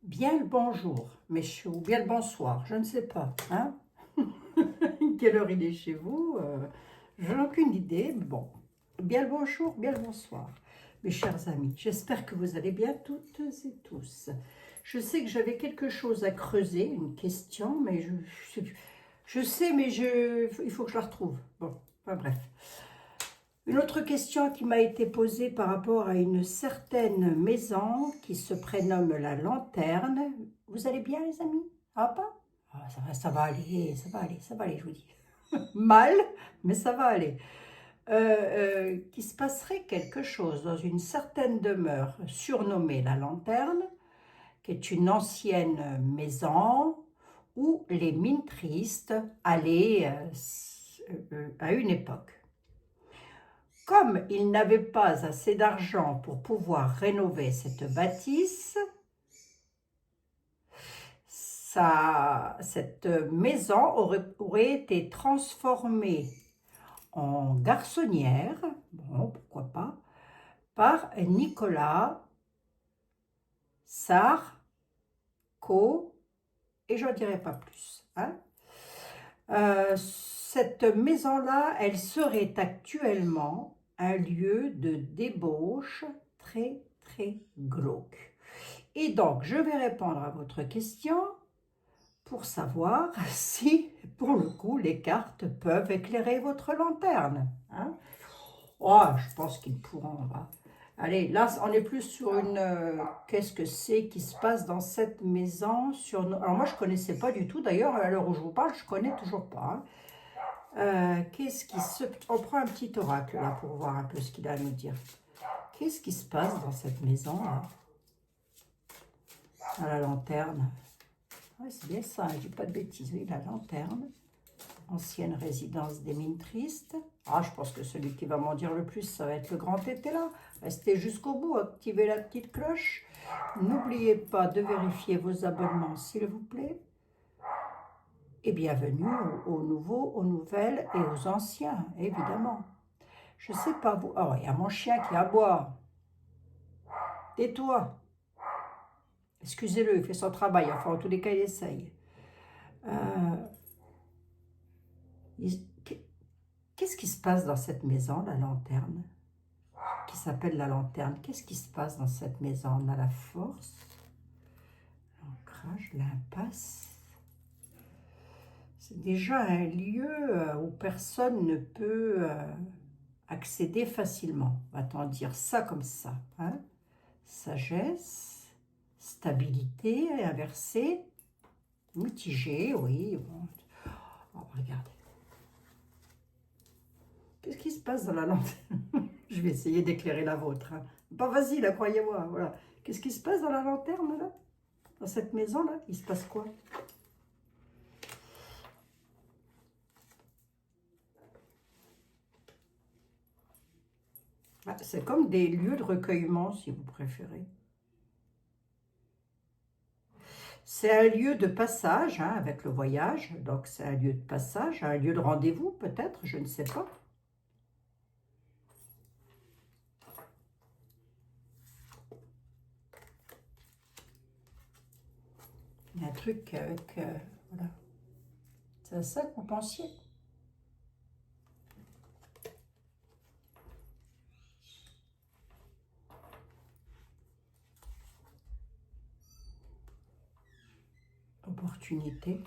Bien le bonjour, messieurs, ou bien le bonsoir, je ne sais pas. Hein. Quelle heure il est chez vous je n'ai aucune idée. Bon, bien le bonjour, bien le bonsoir, mes chers amis. J'espère que vous allez bien toutes et tous. Je sais que j'avais quelque chose à creuser, une question, mais je sais, mais il faut que je la retrouve. Bon, enfin bref. Une autre question qui m'a été posée par rapport à une certaine maison qui se prénomme la Lanterne. Vous allez bien, les amis? Ah pas? Ah, ça va aller, ça va aller, ça va aller, je vous dis. Mal, mais ça va aller. Qu'il se passerait quelque chose dans une certaine demeure surnommée la Lanterne, qui est une ancienne maison où les mines tristes allaient à une époque. Comme il n'avait pas assez d'argent pour pouvoir rénover cette bâtisse, cette maison aurait été transformée en garçonnière, bon, pourquoi pas, par Nicolas Sarko, et je n'en dirai pas plus. Hein. Cette maison-là, elle serait actuellement un lieu de débauche très, très glauque. Et donc, je vais répondre à votre question pour savoir si, pour le coup, les cartes peuvent éclairer votre lanterne. Hein. Oh, je pense qu'ils pourront. Là. Allez, là, on est plus sur une... qu'est-ce que c'est qui se passe dans cette maison Alors, moi, je ne connaissais pas du tout. D'ailleurs, à l'heure où je vous parle, je ne connais toujours pas. Qu'est-ce qui se... On prend un petit oracle, là, pour voir un peu ce qu'il a à nous dire. Qu'est-ce qui se passe dans cette maison, là? À la lanterne. Oui, c'est bien ça, je dis pas de bêtises. Oui, la lanterne, ancienne résidence des mines tristes. Ah, je pense que celui qui va m'en dire le plus, ça va être le grand été là. Restez jusqu'au bout, activez la petite cloche. N'oubliez pas de vérifier vos abonnements, s'il vous plaît. Et bienvenue aux nouveaux, aux nouvelles et aux anciens, évidemment. Je sais pas vous... Oh, il y a mon chien qui aboie. Tais-toi. Excusez-le, il fait son travail. Enfin, en tous les cas, il essaye. Qu'est-ce qui se passe dans cette maison, la lanterne, qui s'appelle la lanterne? Qu'est-ce qui se passe dans cette maison? On a la force, l'ancrage, l'impasse. C'est déjà un lieu où personne ne peut accéder facilement. Va-t-on dire ça comme ça, hein? Sagesse, stabilité, inversée, mitigée, oui. Bon. Oh, regardez. Qu'est-ce qui se passe dans la lanterne? Je vais essayer d'éclairer la vôtre. Hein. Pas facile, là, croyez-moi. Voilà. Qu'est-ce qui se passe dans la lanterne, là? Dans cette maison-là? Il se passe quoi? Ah, c'est comme des lieux de recueillement, si vous préférez. C'est un lieu de passage, hein, avec le voyage. Donc, c'est un lieu de passage, un lieu de rendez-vous, peut-être, je ne sais pas. Il y a un truc avec... voilà. C'est à ça que vous pensiez? Opportunité.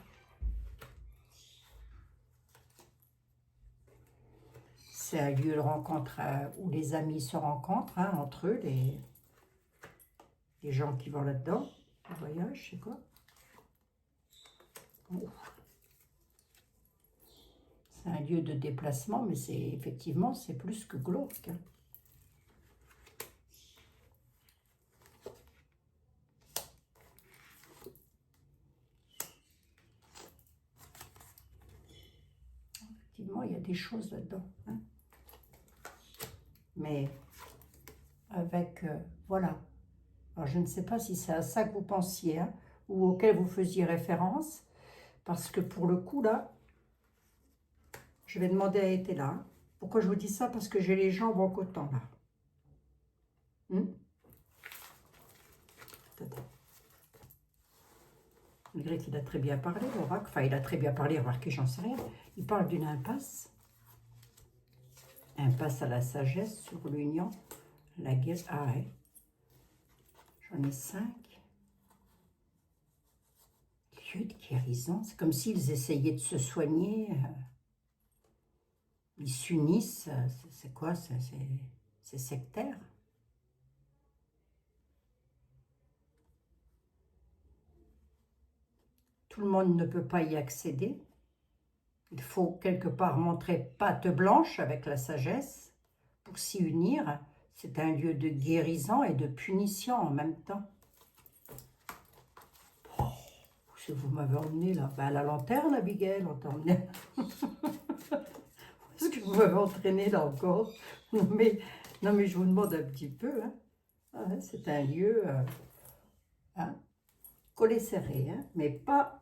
C'est un lieu de rencontre où les amis se rencontrent, hein, entre eux, les gens qui vont là-dedans. Le voyage, c'est quoi? C'est un lieu de déplacement, mais c'est effectivement, c'est plus que glauque. Hein. Effectivement, il y a des choses là-dedans. Hein. Mais avec, voilà. Alors, je ne sais pas si c'est à ça que vous pensiez, hein, ou auquel vous faisiez référence, parce que pour le coup, là, je vais demander à être là. Hein. Pourquoi je vous dis ça? Parce que j'ai les jambes en coton, là. Attendez. Malgré qu'il a très bien parlé, l'oracle. Enfin, il a très bien parlé, remarquez, j'en sais rien. Il parle d'une impasse. Impasse à la sagesse sur l'union. La guerre. Ah ouais. J'en ai 5. Lieu de guérison. C'est comme s'ils essayaient de se soigner. Ils s'unissent. C'est quoi? C'est sectaire. Tout le monde ne peut pas y accéder. Il faut quelque part montrer patte blanche avec la sagesse pour s'y unir. C'est un lieu de guérison et de punition en même temps. Oh, où vous m'avez emmené là? Ben, à la lanterne, Abigail, on t'a emmené. Est-ce que vous m'avez entraîné là encore? Non mais je vous demande un petit peu. Hein. Ah, c'est un lieu hein, collé serré, hein, mais pas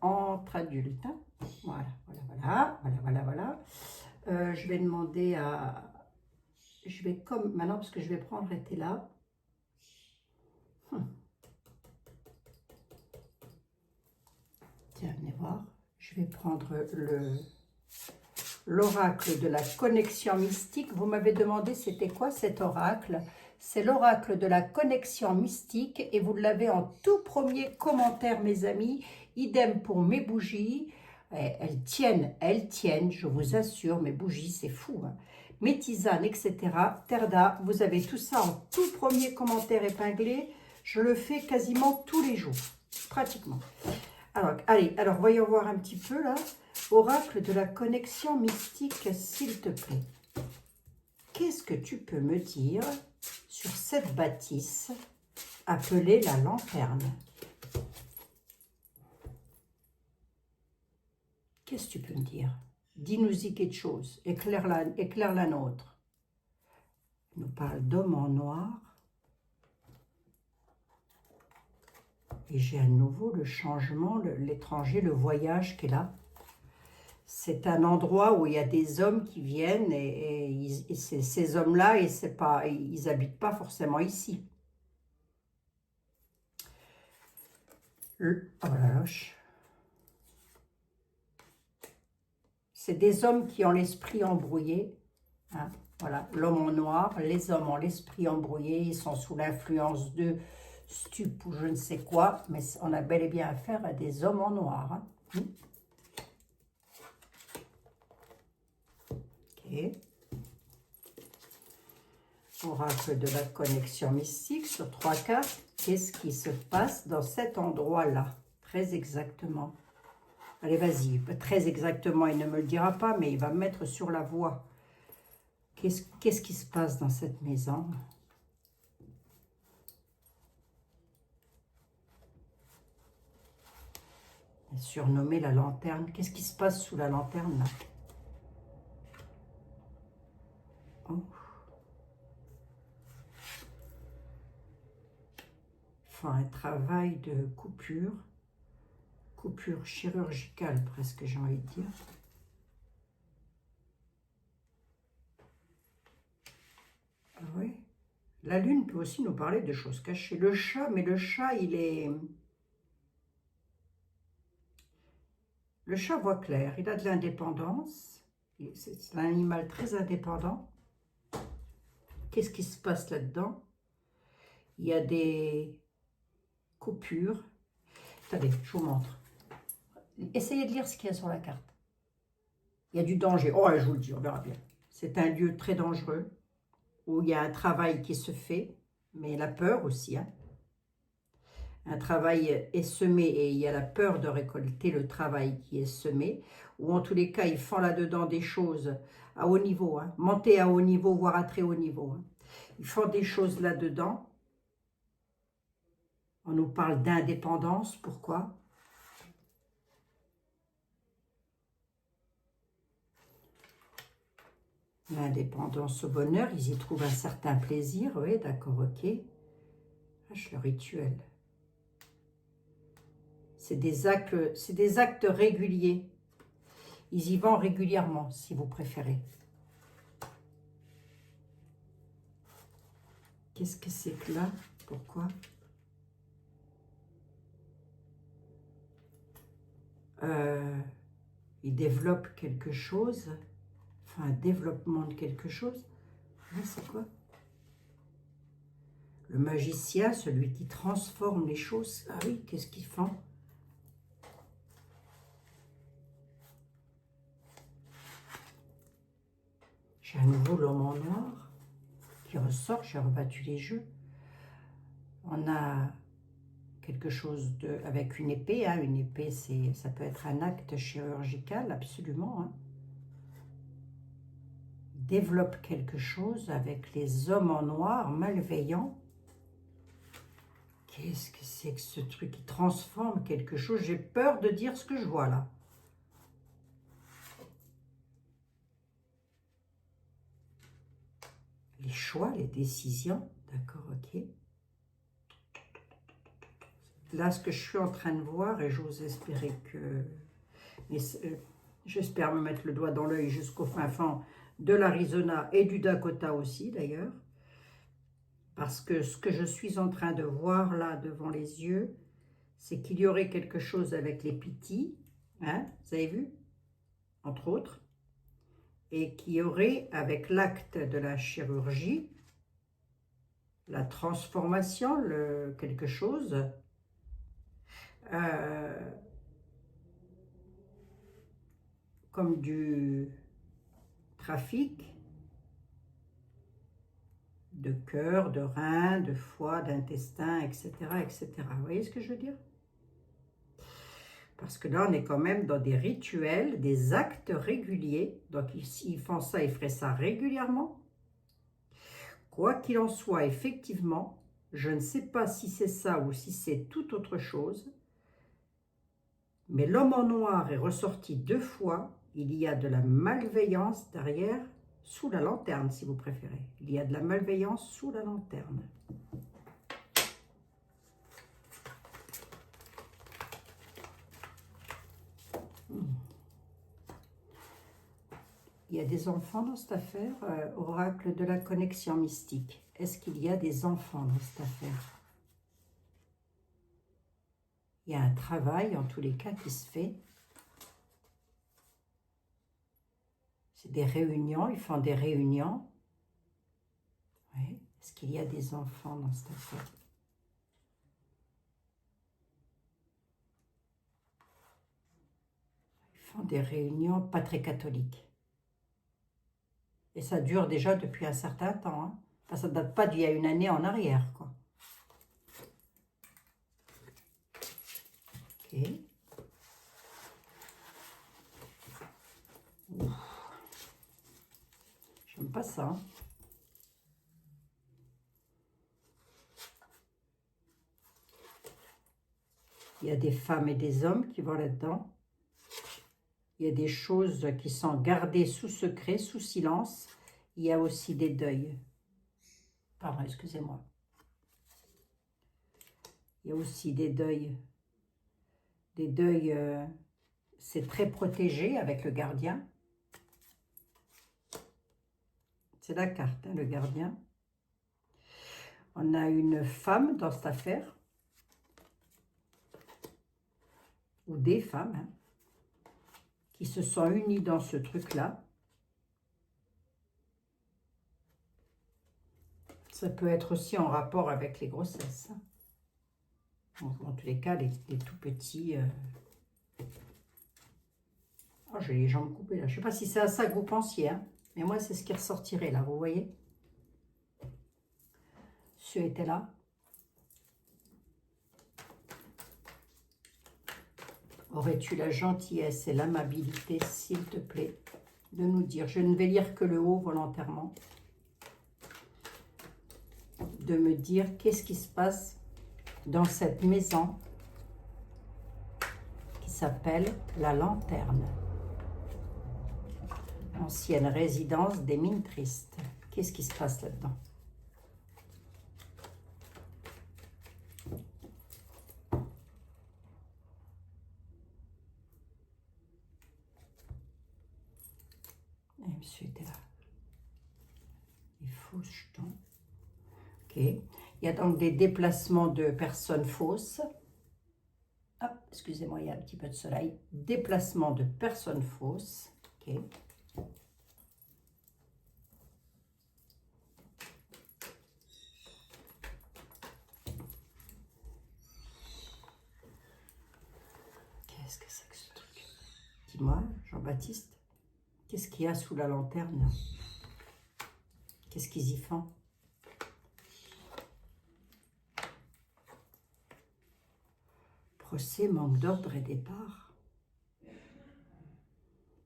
entre adultes. Hein. Voilà, voilà, voilà, voilà, voilà, voilà. Je vais demander à... Je vais comme... Maintenant, parce que je vais prendre été là. Tiens, venez voir. Je vais prendre l'oracle de la connexion mystique. Vous m'avez demandé c'était quoi cet oracle? C'est l'oracle de la connexion mystique et vous l'avez en tout premier commentaire, mes amis. Idem pour mes bougies. Elles tiennent, je vous assure, mes bougies, c'est fou. Hein. Mes tisanes, etc. Terda, vous avez tout ça en tout premier commentaire épinglé. Je le fais quasiment tous les jours, pratiquement. Alors, allez, alors voyons voir un petit peu là. Oracle de la connexion mystique, s'il te plaît. Qu'est-ce que tu peux me dire sur cette bâtisse appelée la lanterne? Qu'est-ce que tu peux me dire? Dis-nous-y quelque chose. Éclaire la nôtre. Il nous parle d'homme en noir. Et j'ai à nouveau le changement, l'étranger, le voyage qui est là. C'est un endroit où il y a des hommes qui viennent et ces hommes-là, ils n'habitent pas forcément ici. Oh la loche. C'est des hommes qui ont l'esprit embrouillé. Hein, voilà, l'homme en noir, les hommes ont l'esprit embrouillé, ils sont sous l'influence de stup ou je ne sais quoi, mais on a bel et bien affaire à des hommes en noir. Hein. Ok. Oracle de la connexion mystique sur 3 cartes. Qu'est-ce qui se passe dans cet endroit-là? Très exactement. Allez, vas-y. Très exactement, il ne me le dira pas, mais il va me mettre sur la voie. Qu'est-ce qui se passe dans cette maison? Surnommé la lanterne. Qu'est-ce qui se passe sous la lanterne, là? Oh. Enfin, un travail de coupure chirurgicale presque, j'ai envie de dire. Ah oui. La lune peut aussi nous parler de choses cachées. Le chat, mais le chat, Le chat voit clair, il a de l'indépendance. C'est un animal très indépendant. Qu'est-ce qui se passe là-dedans? Il y a des coupures. Attendez, je vous montre. Essayez de lire ce qu'il y a sur la carte. Il y a du danger. Oh, je vous le dis, on verra bien. C'est un lieu très dangereux où il y a un travail qui se fait, mais la peur aussi. Hein. Un travail est semé et il y a la peur de récolter le travail qui est semé. Ou en tous les cas, ils font là-dedans des choses à haut niveau. Hein. Monter à haut niveau, voire à très haut niveau. Hein. Ils font des choses là-dedans. On nous parle d'indépendance. Pourquoi ? L'indépendance au bonheur, ils y trouvent un certain plaisir. Oui, d'accord, ok. Le rituel. C'est des actes réguliers. Ils y vont régulièrement, si vous préférez. Qu'est-ce que c'est que là? Pourquoi? il développe quelque chose, enfin un développement de quelque chose. Ah, c'est quoi? Le magicien, celui qui transforme les choses. Ah oui, qu'est-ce qu'ils font? J'ai à nouveau l'homme en noir qui ressort, j'ai rebattu les jeux. On a quelque chose de, avec une épée, hein. Une épée, ça peut être un acte chirurgical, absolument. Hein. Développe quelque chose avec les hommes en noir malveillants. Qu'est-ce que c'est que ce truc qui transforme quelque chose? J'ai peur de dire ce que je vois là. Les choix, les décisions, d'accord, ok. Là, ce que je suis en train de voir, et j'ose espérer que... J'espère me mettre le doigt dans l'œil jusqu'au fin fond de l'Arizona et du Dakota aussi, d'ailleurs. Parce que ce que je suis en train de voir là, devant les yeux, c'est qu'il y aurait quelque chose avec les pitis, hein, vous avez vu, entre autres, et qu'il y aurait avec l'acte de la chirurgie, la transformation, quelque chose, comme du trafic de cœur, de rein, de foie, d'intestin, etc., etc. Vous voyez ce que je veux dire? Parce que là, on est quand même dans des rituels, des actes réguliers. Donc, s'ils font ça, ils feraient ça régulièrement. Quoi qu'il en soit, effectivement, je ne sais pas si c'est ça ou si c'est tout autre chose, mais l'homme en noir est ressorti 2 fois. Il y a de la malveillance derrière, sous la lanterne, si vous préférez. Il y a de la malveillance sous la lanterne. Il y a des enfants dans cette affaire, oracle de la connexion mystique. Est-ce qu'il y a des enfants dans cette affaire? Il y a un travail, en tous les cas, qui se fait. C'est des réunions, ils font des réunions. Oui. Est-ce qu'il y a des enfants dans cette affaire? Ils font des réunions pas très catholiques. Et ça dure déjà depuis un certain temps. Hein. Enfin, ça ne date pas d'il y a une année en arrière, quoi. Ok. J'aime pas ça. Hein. Il y a des femmes et des hommes qui vont là-dedans. Il y a des choses qui sont gardées sous secret, sous silence. Il y a aussi des deuils. Pardon, excusez-moi. Il y a aussi des deuils. Des deuils, c'est très protégé avec le gardien. C'est la carte, hein, le gardien. On a une femme dans cette affaire. Ou des femmes, hein, qui se sont unies dans ce truc-là. Ça peut être aussi en rapport avec les grossesses. Hein. En tous les cas, les tout petits... Oh, j'ai les jambes coupées là. Je ne sais pas si c'est à ça que vous pensiez, hein, mais moi, c'est ce qui ressortirait là, vous voyez. Ceux étaient là. Aurais-tu la gentillesse et l'amabilité, s'il te plaît, de nous dire, je ne vais lire que le haut volontairement, de me dire qu'est-ce qui se passe dans cette maison qui s'appelle la Lanterne, ancienne résidence des mines tristes. Qu'est-ce qui se passe là-dedans? Et monsieur était là. Les fausses jetons. Ok. Il y a donc des déplacements de personnes fausses. Hop, excusez-moi, il y a un petit peu de soleil. Déplacement de personnes fausses. Ok. Qu'est-ce que c'est que ce truc? Dis-moi, Jean-Baptiste, qu'est-ce qu'il y a sous la lanterne? Qu'est-ce qu'ils y font? Procès, manque d'ordre et départ.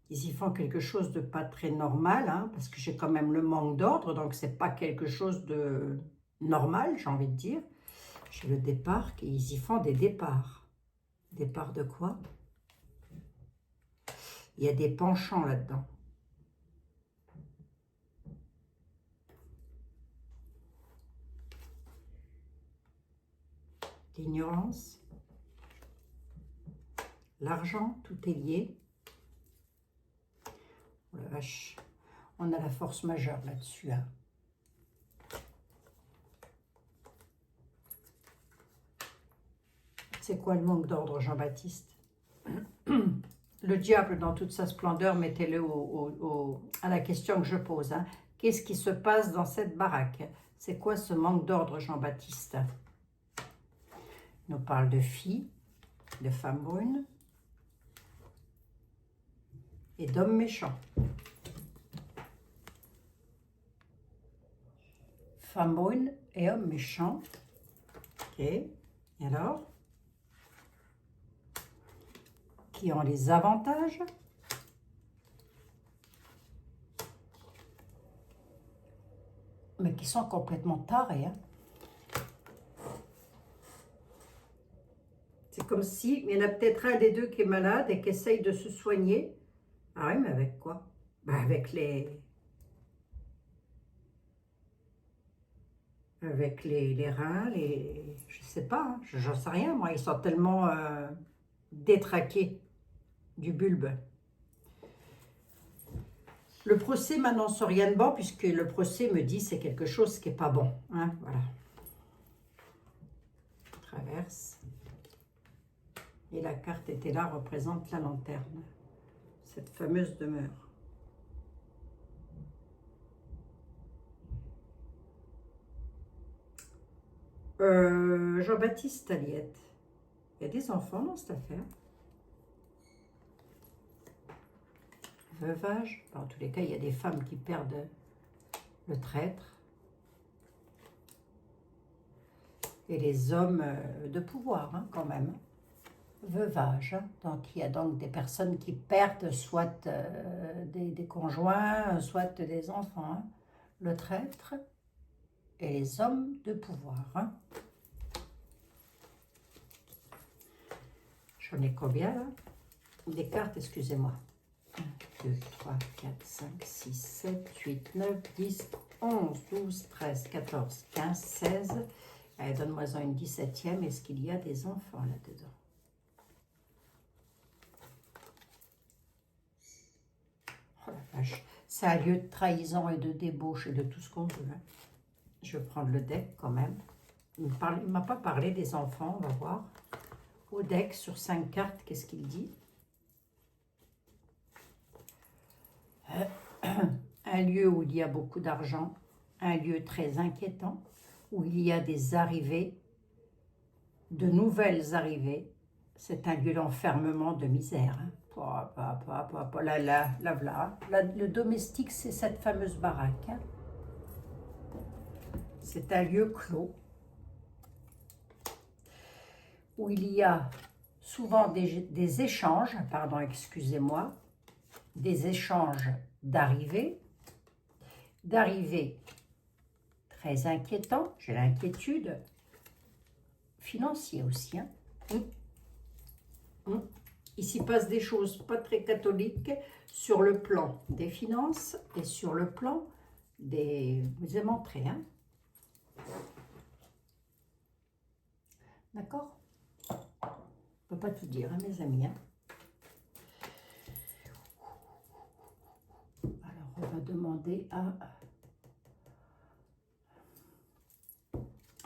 Ils y font quelque chose de pas très normal, hein, parce que j'ai quand même le manque d'ordre, donc c'est pas quelque chose de normal, j'ai envie de dire. J'ai le départ, et ils y font des départs. Départ de quoi? Il y a des penchants là-dedans. L'ignorance, l'argent, tout est lié. Oh la vache, on a la force majeure là-dessus. Hein. C'est quoi le manque d'ordre, Jean-Baptiste? Le diable dans toute sa splendeur, mettez-le à la question que je pose. Hein. Qu'est-ce qui se passe dans cette baraque? C'est quoi ce manque d'ordre, Jean-Baptiste? Il nous parle de filles, de femmes brunes et d'hommes méchants. Femmes brunes et hommes méchants. Ok, et alors? Qui ont les avantages? Mais qui sont complètement tarés. Hein. C'est comme si il y en a peut-être un des deux qui est malade et qui essaye de se soigner. Ah oui, mais avec quoi? Ben avec les reins, je sais pas, hein, j'en sais rien, moi, ils sont tellement détraqués du bulbe. Le procès m'annonce rien de bon, puisque le procès me dit c'est quelque chose qui n'est pas bon. Hein, voilà. Traverse. Et la carte était là, représente la lanterne. Cette fameuse demeure. Jean-Baptiste Aliette. Il y a des enfants dans cette affaire. Veuvage. En tous les cas, il y a des femmes qui perdent le traître. Et les hommes de pouvoir, hein, quand même. Veuvage. Hein. Donc, il y a donc des personnes qui perdent soit des conjoints, soit des enfants. Hein. Le traître et les hommes de pouvoir. Hein. J'en ai combien là? Des cartes, excusez-moi. 1, 2, 3, 4, 5, 6, 7, 8, 9, 10, 11, 12, 13, 14, 15, 16. Allez, donne-moi-en une 17e. Est-ce qu'il y a des enfants là-dedans? Oh la vache. C'est un lieu de trahison et de débauche et de tout ce qu'on veut. Hein. Je vais prendre le deck quand même. Il ne m'a pas parlé des enfants, on va voir. Au deck, sur 5 cartes, qu'est-ce qu'il dit? Un lieu où il y a beaucoup d'argent, un lieu très inquiétant, où il y a des arrivées, de nouvelles arrivées. C'est un lieu d'enfermement, de misère. Hein. Le domestique, c'est cette fameuse baraque. Hein. C'est un lieu clos, où il y a souvent des échanges, pardon, excusez-moi, des échanges d'arrivées très inquiétants, j'ai l'inquiétude, financier aussi. Hein. Il s'y passe des choses pas très catholiques sur le plan des finances et sur le plan des aimanteries. Hein. D'accord? On ne peut pas tout dire, hein, mes amis. Hein. Alors, on va demander à...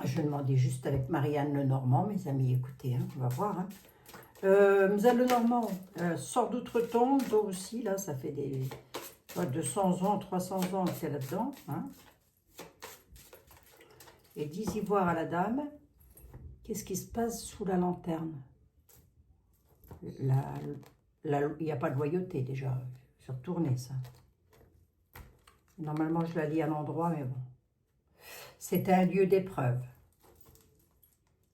Je vais demander juste avec Marianne Lenormand, mes amis, écoutez, hein, on va voir. Hein. Le Normand sort d'outre-tombe, toi aussi, là, ça fait des 200 ans, 300 ans que c'est là-dedans. Hein. Et 10 ivoires à la dame. Qu'est-ce qui se passe sous la lanterne? Il n'y a pas de loyauté déjà. C'est retourné ça. Normalement, je la lis à l'endroit, mais bon. C'est un lieu d'épreuve.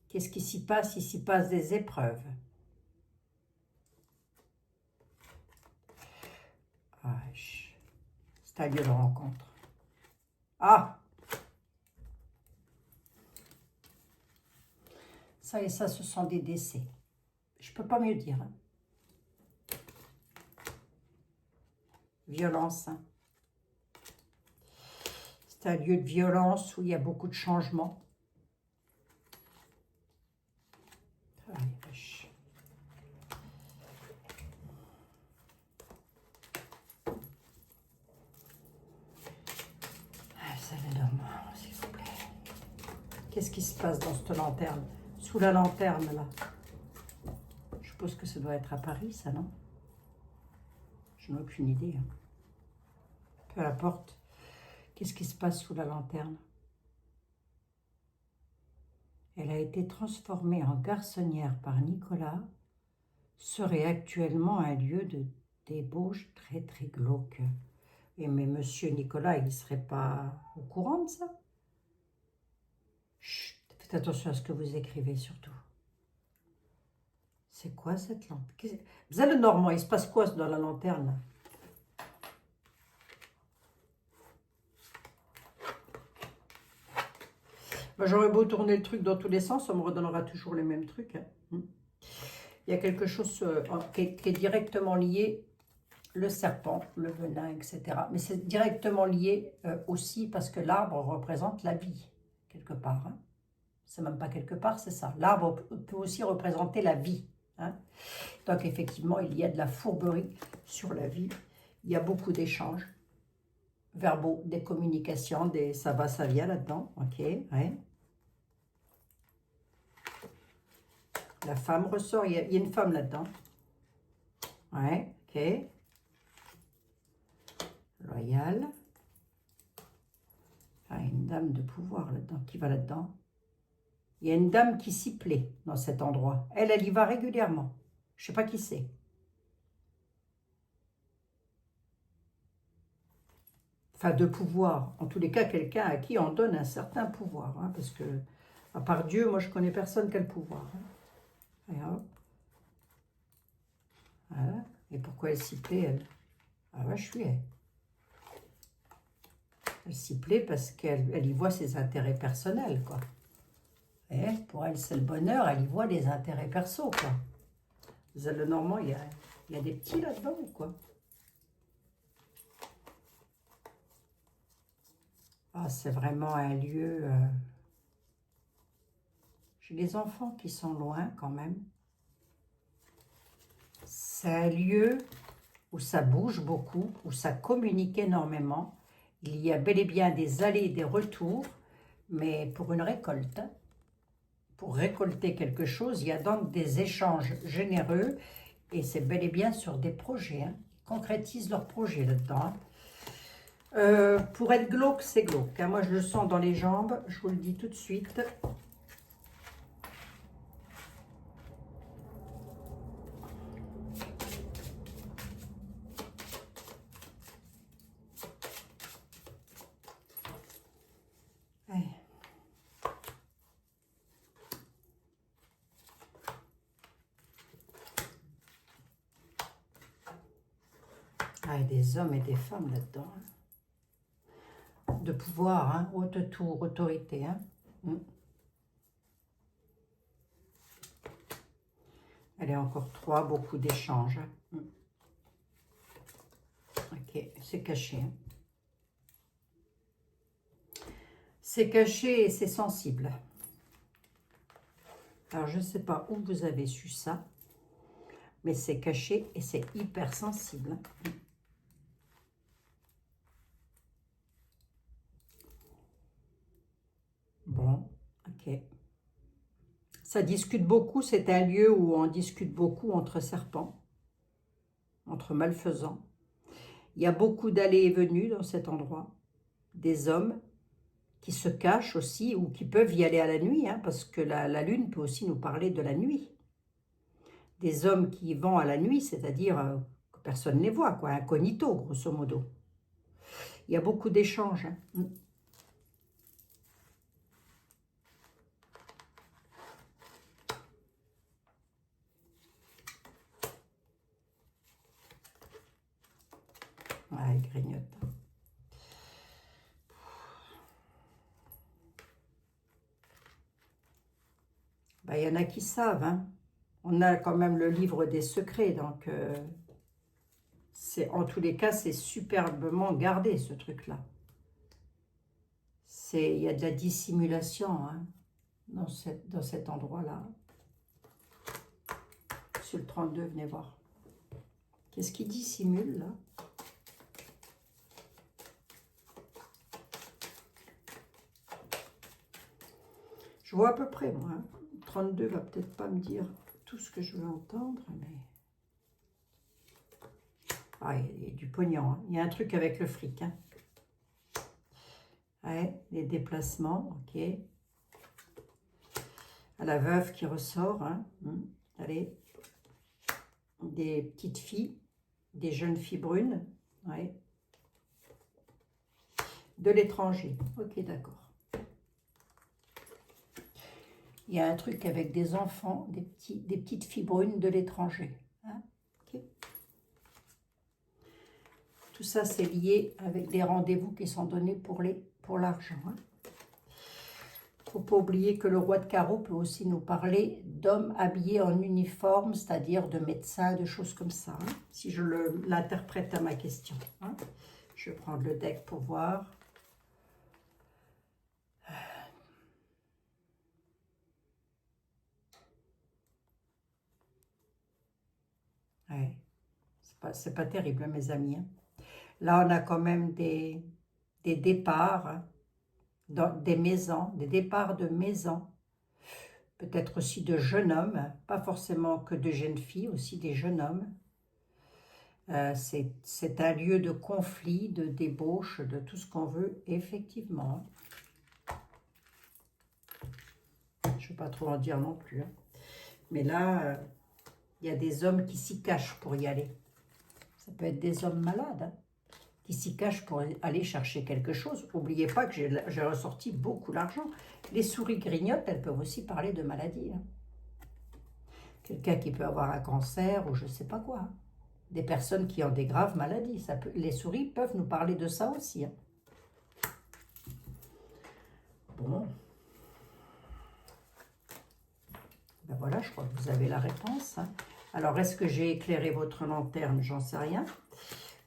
Qu'est-ce qui s'y passe? Il s'y passe des épreuves. Ah, c'est un lieu de rencontre. Ah! Ça et ça, ce sont des décès. Je ne peux pas mieux dire. Hein. Violence. Hein. C'est un lieu de violence où il y a beaucoup de changements. Ah, vous allez dormir, s'il vous plaît. Qu'est-ce qui se passe dans cette lanterne? Sous la lanterne, là. Je suppose que ça doit être à Paris, ça, non? Je n'ai aucune idée. Hein. Peu importe. Qu'est-ce qui se passe sous la lanterne? Elle a été transformée en garçonnière par Nicolas, serait actuellement un lieu de débauche très très glauque. Et mais monsieur Nicolas, il ne serait pas au courant de ça? Chut, faites attention à ce que vous écrivez surtout. C'est quoi cette lampe? Vous avez le Normand, il se passe quoi dans la lanterne là? J'aurais beau tourner le truc dans tous les sens, ça me redonnera toujours les mêmes trucs. Hein. Il y a quelque chose qui est directement lié, le serpent, le venin, etc. Mais c'est directement lié aussi parce que l'arbre représente la vie, quelque part. Hein. C'est même pas quelque part, c'est ça. L'arbre peut aussi représenter la vie. Hein. Donc effectivement, il y a de la fourberie sur la vie. Il y a beaucoup d'échanges verbaux, des communications, des ça va, ça vient là-dedans. Ok, ouais. La femme ressort, il y a une femme là-dedans. Ouais, ok. Loyal. Ah, une dame de pouvoir là-dedans. Qui va là-dedans? Il y a une dame qui s'y plaît dans cet endroit. Elle y va régulièrement. Je ne sais pas qui c'est. Enfin, de pouvoir. En tous les cas, quelqu'un à qui on donne un certain pouvoir. Hein, parce que, à part Dieu, moi, je connais personne qui a le pouvoir. Hein. Et hop. Voilà. Et pourquoi elle s'y plaît, elle? Ah ouais, je suis elle. Elle s'y plaît parce qu'elle y voit ses intérêts personnels, quoi. Et pour elle, c'est le bonheur, elle y voit des intérêts perso, quoi. Le Normand, il y a des petits là-dedans, ou quoi? Ah, c'est vraiment un lieu... J'ai des enfants qui sont loin, quand même. C'est un lieu où ça bouge beaucoup, où ça communique énormément. Il y a bel et bien des allées et des retours, mais pour une récolte. Hein. Pour récolter quelque chose, il y a donc des échanges généreux et c'est bel et bien sur des projets. Hein. Ils concrétisent leurs projets là-dedans. Hein. Pour être glauque, c'est glauque. Hein. Moi, je le sens dans les jambes, je vous le dis tout de suite. Ah, et des hommes et des femmes là-dedans. Hein. De pouvoir, hein, haute tour, autorité. Hein. Elle est encore 3, beaucoup d'échanges. Ok, c'est caché. Hein. C'est caché et c'est sensible. Alors, je ne sais pas où vous avez su ça, mais c'est caché et c'est hyper sensible. Bon, ok. Ça discute beaucoup, c'est un lieu où on discute beaucoup entre serpents, entre malfaisants. Il y a beaucoup d'allées et venues dans cet endroit, des hommes qui se cachent aussi ou qui peuvent y aller à la nuit, hein, parce que la lune peut aussi nous parler de la nuit. Des hommes qui vont à la nuit, c'est-à-dire que personne ne les voit, quoi, incognito, grosso modo. Il y a beaucoup d'échanges. Hein. Ouais, il grignote. Ben, il y en a qui savent. Hein. On a quand même le livre des secrets, donc en tous les cas, c'est superbement gardé, ce truc-là. Il y a de la dissimulation hein, dans cet endroit-là. Sur le 32, venez voir. Qu'est-ce qui dissimule, là? Je vois à peu près, moi. Hein. 32 va peut-être pas me dire tout ce que je veux entendre, mais... Ah, il y a du pognon. Hein. Il y a un truc avec le fric. Hein. Ouais, les déplacements, ok. À la veuve qui ressort. Hein. Allez. Des petites filles, des jeunes filles brunes. Ouais. De l'étranger. Ok, d'accord. Il y a un truc avec des enfants, des petites filles brunes de l'étranger. Hein, okay. Tout ça, c'est lié avec des rendez-vous qui sont donnés pour l'argent. Hein. Il ne faut pas oublier que le roi de carreau peut aussi nous parler d'hommes habillés en uniforme, c'est-à-dire de médecins, de choses comme ça, hein, si je l'interprète à ma question. Hein. Je vais prendre le deck pour voir. Ouais. C'est pas terrible, mes amis. Hein. Là, on a quand même des départs, hein, dans des maisons, des départs de maisons. Peut-être aussi de jeunes hommes, pas forcément que de jeunes filles, aussi des jeunes hommes. C'est un lieu de conflit, de débauche, de tout ce qu'on veut, effectivement. Je ne vais pas trop en dire non plus. Hein. Mais là, il y a des hommes qui s'y cachent pour y aller. Ça peut être des hommes malades, hein, qui s'y cachent pour aller chercher quelque chose. N'oubliez pas que j'ai ressorti beaucoup d'argent. Les souris grignotent, elles peuvent aussi parler de maladie. Hein. Quelqu'un qui peut avoir un cancer ou je ne sais pas quoi. Hein. Des personnes qui ont des graves maladies. Les souris peuvent nous parler de ça aussi. Hein. Bon. Ben voilà, je crois que vous avez la réponse. Hein. Alors, est-ce que j'ai éclairé votre lanterne? J'en sais rien.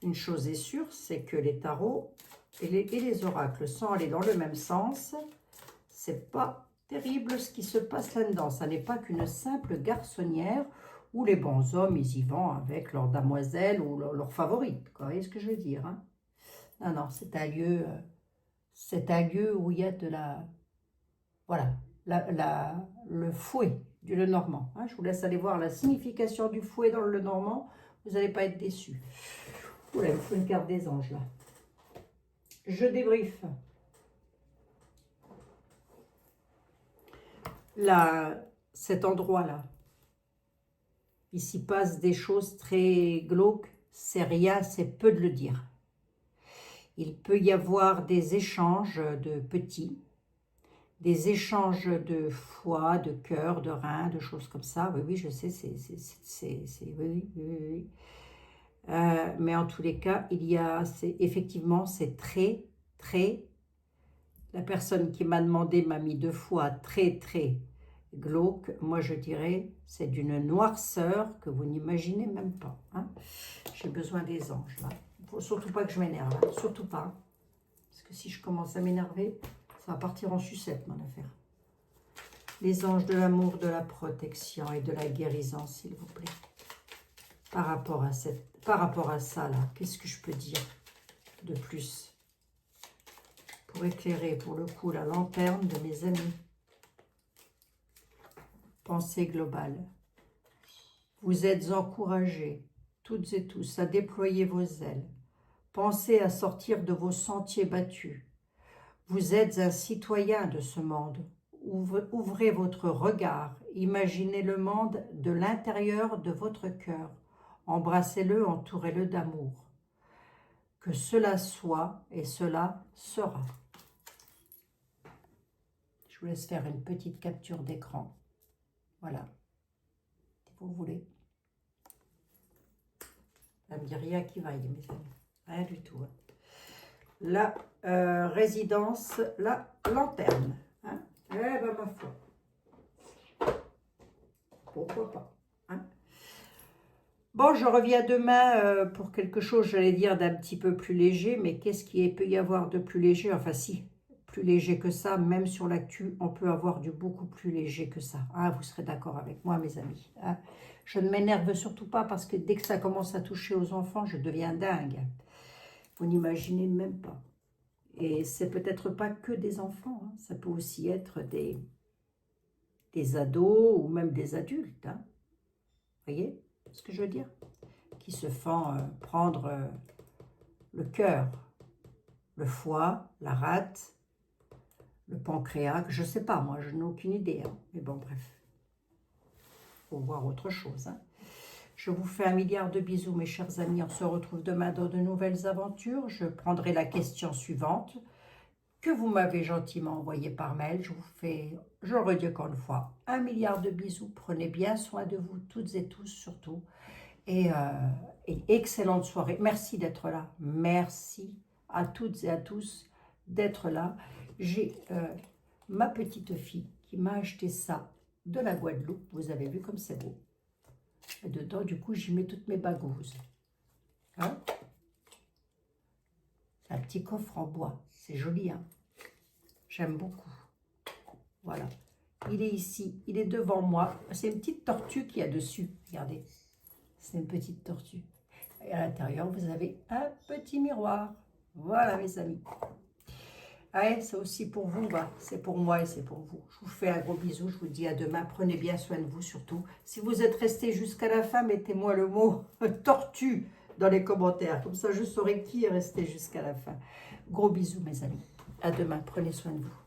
Une chose est sûre, c'est que les tarots et les oracles sont allés dans le même sens. C'est pas terrible ce qui se passe là-dedans. Ça n'est pas qu'une simple garçonnière où les bons hommes, ils y vont avec leur damoiselle ou leur favorite. Vous voyez ce que je veux dire? Hein? Non, non, c'est un lieu où il y a de la... Voilà, le fouet du Lenormand. Hein? Je vous laisse aller voir la signification du fouet dans le Lenormand. Vous n'allez pas être déçus. Oula, il me faut une carte des anges, là. Je débriefe. Là, cet endroit-là, il s'y passe des choses très glauques. C'est rien, c'est peu de le dire. Il peut y avoir des échanges de petits, des échanges de foie, de cœur, de reins, de choses comme ça. Oui, oui, je sais, oui. Mais en tous les cas, effectivement, c'est très, très... La personne qui m'a demandé m'a mis 2 fois très, très glauque. Moi, je dirais, c'est d'une noirceur que vous n'imaginez même pas. Hein. J'ai besoin des anges, là. Il ne faut surtout pas que je m'énerve, hein. Surtout pas. Parce que si je commence à m'énerver, ça va partir en sucette, mon affaire. Les anges de l'amour, de la protection et de la guérison, s'il vous plaît. Par rapport à ça, là, qu'est-ce que je peux dire de plus pour éclairer, pour le coup, la lanterne de mes amis? Pensée globale. Vous êtes encouragés, toutes et tous, à déployer vos ailes. Pensez à sortir de vos sentiers battus. Vous êtes un citoyen de ce monde. Ouvrez votre regard, imaginez le monde de l'intérieur de votre cœur. Embrassez-le, entourez-le d'amour. Que cela soit et cela sera. Je vous laisse faire une petite capture d'écran. Voilà. Si vous voulez. Ça me dit rien qui vaille, mes amis. Rien du tout. La résidence, la lanterne. Hein. Eh ben, ma foi. Pourquoi pas. Hein. Bon, je reviens demain pour quelque chose, j'allais dire, d'un petit peu plus léger. Mais qu'est-ce qu'il peut y avoir de plus léger? Enfin, si, plus léger que ça. Même sur l'actu, on peut avoir du beaucoup plus léger que ça. Ah, vous serez d'accord avec moi, mes amis. Hein. Je ne m'énerve surtout pas parce que dès que ça commence à toucher aux enfants, je deviens dingue. Vous n'imaginez même pas. Et c'est peut-être pas que des enfants. Hein. Ça peut aussi être des ados ou même des adultes. Hein. Vous voyez ce que je veux dire? Qui se font prendre le cœur, le foie, la rate, le pancréas, je ne sais pas, moi, je n'ai aucune idée. Hein. Mais bon, bref, il faut voir autre chose. Hein. Je vous fais 1 milliard de bisous, mes chers amis. On se retrouve demain dans de nouvelles aventures. Je prendrai la question suivante que vous m'avez gentiment envoyée par mail. Je le redis encore une fois, 1 milliard de bisous. Prenez bien soin de vous, toutes et tous, surtout. Et excellente soirée. Merci d'être là. Merci à toutes et à tous d'être là. J'ai ma petite fille qui m'a acheté ça de la Guadeloupe. Vous avez vu comme c'est beau. Et dedans, du coup, j'y mets toutes mes bagouses. Hein? C'est un petit coffre en bois. C'est joli, hein? J'aime beaucoup. Voilà. Il est ici. Il est devant moi. C'est une petite tortue qu'il y a dessus. Regardez. C'est une petite tortue. Et à l'intérieur, vous avez un petit miroir. Voilà, mes amis. Allez, c'est aussi pour vous. Bah, c'est pour moi et c'est pour vous. Je vous fais un gros bisou. Je vous dis à demain. Prenez bien soin de vous surtout. Si vous êtes resté jusqu'à la fin, mettez-moi le mot tortue dans les commentaires. Comme ça, je saurai qui est resté jusqu'à la fin. Gros bisous, mes amis. À demain. Prenez soin de vous.